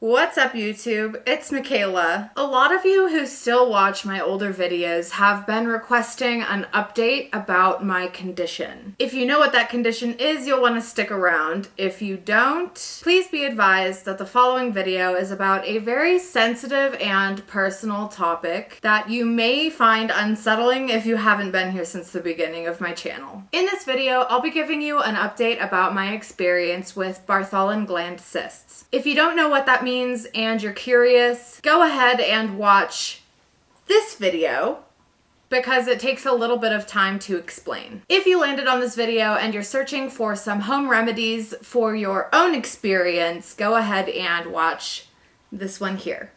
What's up, YouTube? It's Michaela. A lot of you who still watch my older videos have been requesting an update about my condition. If you know what that condition is, you'll want to stick around. If you don't, please be advised that the following video is about a very sensitive and personal topic that you may find unsettling if you haven't been here since the beginning of my channel. In this video, I'll be giving you an update about my experience with Bartholin Gland Cysts. If you don't know what that means and you're curious, go ahead and watch this video because it takes a little bit of time to explain. If you landed on this video and you're searching for some home remedies for your own experience, go ahead and watch this one here.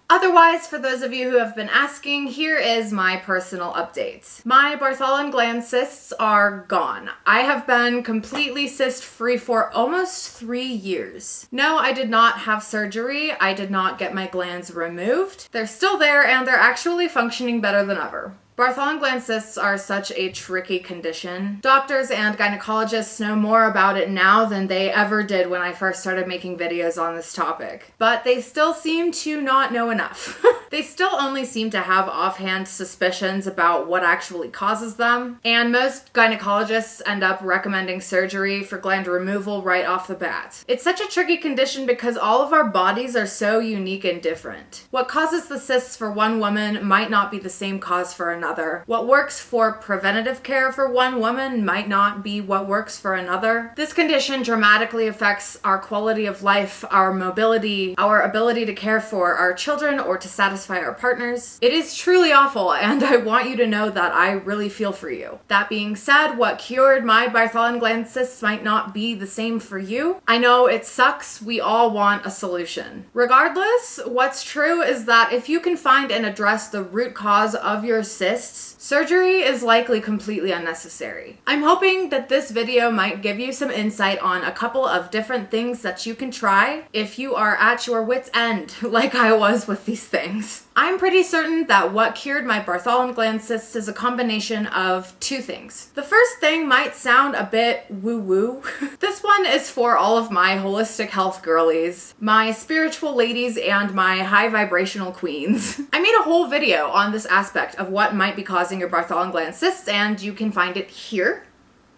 Otherwise, for those of you who have been asking, here is my personal update. My Bartholin gland cysts are gone. I have been completely cyst-free for almost 3 years. No, I did not have surgery. I did not get my glands removed. They're still there and they're actually functioning better than ever. Bartholin gland cysts are such a tricky condition. Doctors and gynecologists know more about it now than they ever did when I first started making videos on this topic. But they still seem to not know enough. They still only seem to have offhand suspicions about what actually causes them, and most gynecologists end up recommending surgery for gland removal right off the bat. It's such a tricky condition because all of our bodies are so unique and different. What causes the cysts for one woman might not be the same cause for another. What works for preventative care for one woman might not be what works for another. This condition dramatically affects our quality of life, our mobility, our ability to care for our children or to satisfy our partners. It is truly awful, and I want you to know that I really feel for you. That being said, what cured my Bartholin gland cysts might not be the same for you. I know it sucks. We all want a solution. Regardless, what's true is that if you can find and address the root cause of your cysts, surgery is likely completely unnecessary. I'm hoping that this video might give you some insight on a couple of different things that you can try if you are at your wit's end, like I was with these things. I'm pretty certain that what cured my Bartholin gland cysts is a combination of two things. The first thing might sound a bit woo-woo. This one is for all of my holistic health girlies, my spiritual ladies, and my high vibrational queens. I made a whole video on this aspect of what might be causing your Bartholin gland cysts, and you can find it here.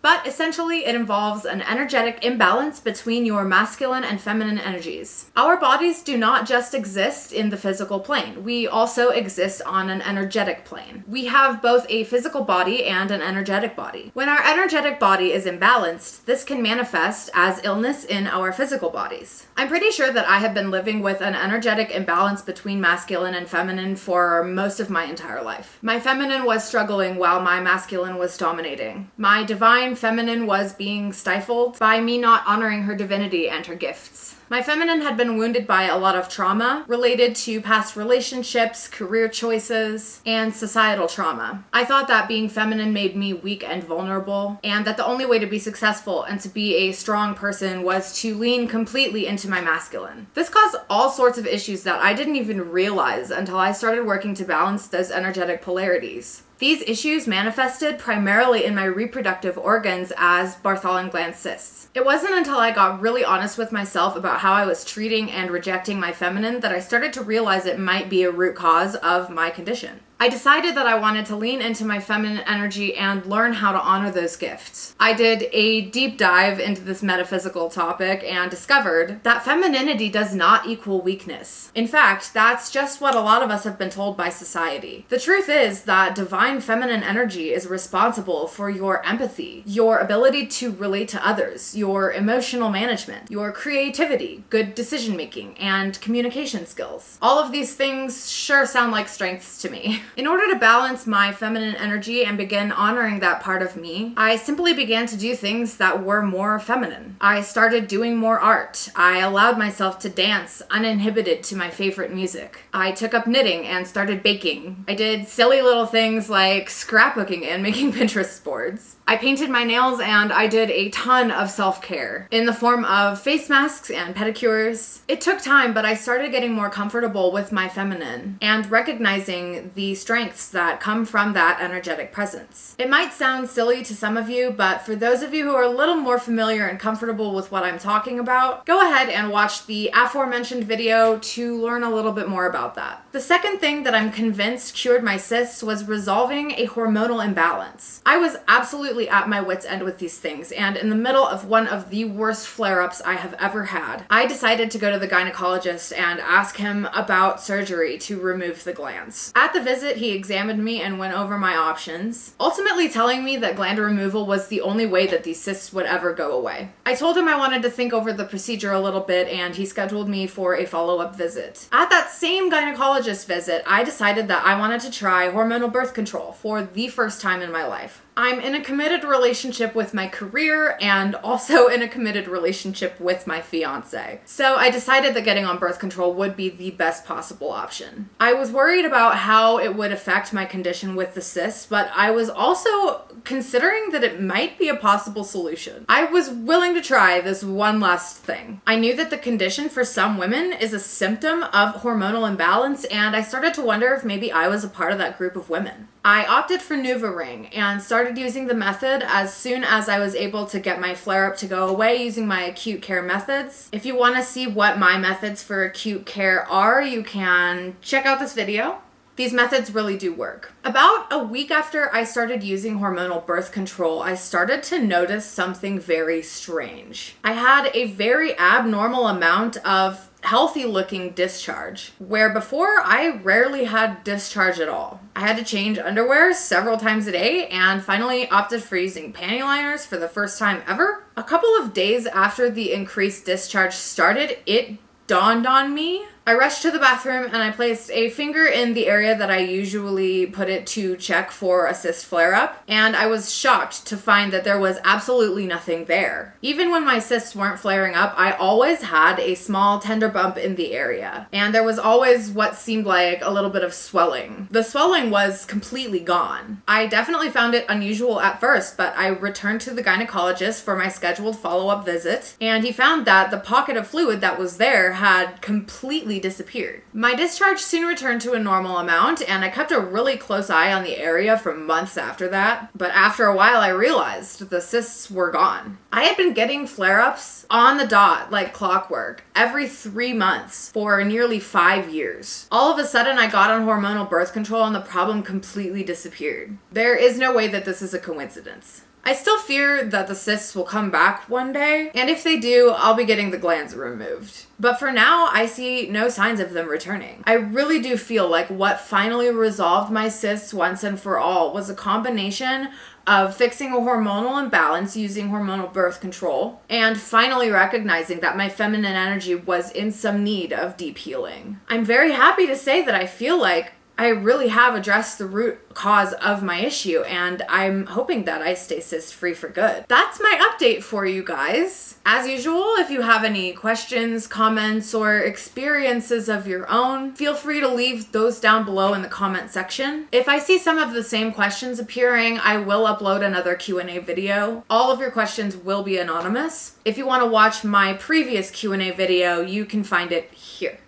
But essentially, it involves an energetic imbalance between your masculine and feminine energies. Our bodies do not just exist in the physical plane. We also exist on an energetic plane. We have both a physical body and an energetic body. When our energetic body is imbalanced, this can manifest as illness in our physical bodies. I'm pretty sure that I have been living with an energetic imbalance between masculine and feminine for most of my entire life. My feminine was struggling while my masculine was dominating. My divine feminine was being stifled by me not honoring her divinity and her gifts. My feminine had been wounded by a lot of trauma related to past relationships, career choices, and societal trauma. I thought that being feminine made me weak and vulnerable, and that the only way to be successful and to be a strong person was to lean completely into my masculine. This caused all sorts of issues that I didn't even realize until I started working to balance those energetic polarities. These issues manifested primarily in my reproductive organs as Bartholin gland cysts. It wasn't until I got really honest with myself about how I was treating and rejecting my feminine that I started to realize it might be a root cause of my condition. I decided that I wanted to lean into my feminine energy and learn how to honor those gifts. I did a deep dive into this metaphysical topic and discovered that femininity does not equal weakness. In fact, that's just what a lot of us have been told by society. The truth is that divine feminine energy is responsible for your empathy, your ability to relate to others, your emotional management, your creativity, good decision making, and communication skills. All of these things sure sound like strengths to me. In order to balance my feminine energy and begin honoring that part of me, I simply began to do things that were more feminine. I started doing more art. I allowed myself to dance uninhibited to my favorite music. I took up knitting and started baking. I did silly little things like scrapbooking and making Pinterest boards. I painted my nails and I did a ton of self-care in the form of face masks and pedicures. It took time, but I started getting more comfortable with my feminine and recognizing the the strengths that come from that energetic presence. It might sound silly to some of you, but for those of you who are a little more familiar and comfortable with what I'm talking about, go ahead and watch the aforementioned video to learn a little bit more about that. The second thing that I'm convinced cured my cysts was resolving a hormonal imbalance. I was absolutely at my wit's end with these things, and in the middle of one of the worst flare-ups I have ever had, I decided to go to the gynecologist and ask him about surgery to remove the glands. At the visit, he examined me and went over my options, ultimately telling me that gland removal was the only way that these cysts would ever go away. I told him I wanted to think over the procedure a little bit, and he scheduled me for a follow-up visit. At that same gynecologist visit, I decided that I wanted to try hormonal birth control for the first time in my life. I'm in a committed relationship with my career and also in a committed relationship with my fiance. So I decided that getting on birth control would be the best possible option. I was worried about how it would affect my condition with the cysts, but I was also considering that it might be a possible solution. I was willing to try this one last thing. I knew that the condition for some women is a symptom of hormonal imbalance, and I started to wonder if maybe I was a part of that group of women. I opted for NuvaRing and started using the method as soon as I was able to get my flare-up to go away using my acute care methods. If you want to see what my methods for acute care are, you can check out this video. These methods really do work. About a week after I started using hormonal birth control, I started to notice something very strange. I had a very abnormal amount of healthy looking discharge, where before I rarely had discharge at all. I had to change underwear several times a day and finally opted for using panty liners for the first time ever. A couple of days after the increased discharge started, it dawned on me. I rushed to the bathroom and I placed a finger in the area that I usually put it to check for a cyst flare-up, and I was shocked to find that there was absolutely nothing there. Even when my cysts weren't flaring up, I always had a small tender bump in the area, and there was always what seemed like a little bit of swelling. The swelling was completely gone. I definitely found it unusual at first, but I returned to the gynecologist for my scheduled follow-up visit, and he found that the pocket of fluid that was there had completely disappeared. My discharge soon returned to a normal amount, and I kept a really close eye on the area for months after that, but after a while I realized the cysts were gone. I had been getting flare-ups on the dot like clockwork every 3 months for nearly 5 years. All of a sudden I got on hormonal birth control and the problem completely disappeared. There is no way that this is a coincidence. I still fear that the cysts will come back one day, and if they do, I'll be getting the glands removed. But for now, I see no signs of them returning. I really do feel like what finally resolved my cysts once and for all was a combination of fixing a hormonal imbalance using hormonal birth control, and finally recognizing that my feminine energy was in some need of deep healing. I'm very happy to say that I feel like I really have addressed the root cause of my issue, and I'm hoping that I stay cyst-free for good. That's my update for you guys. As usual, if you have any questions, comments, or experiences of your own, feel free to leave those down below in the comment section. If I see some of the same questions appearing, I will upload another Q&A video. All of your questions will be anonymous. If you want to watch my previous Q&A video, you can find it here.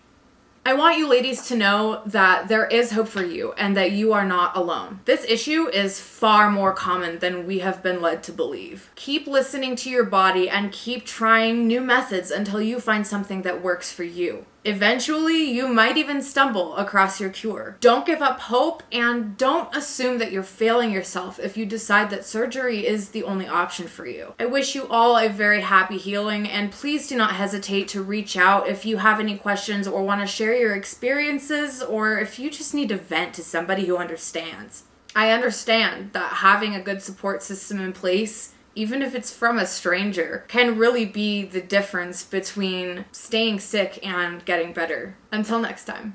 I want you ladies to know that there is hope for you and that you are not alone. This issue is far more common than we have been led to believe. Keep listening to your body and keep trying new methods until you find something that works for you. Eventually, you might even stumble across your cure. Don't give up hope, and don't assume that you're failing yourself if you decide that surgery is the only option for you. I wish you all a very happy healing, and please do not hesitate to reach out if you have any questions or want to share your experiences, or if you just need to vent to somebody who understands. I understand that having a good support system in place, even if it's from a stranger, can really be the difference between staying sick and getting better. Until next time.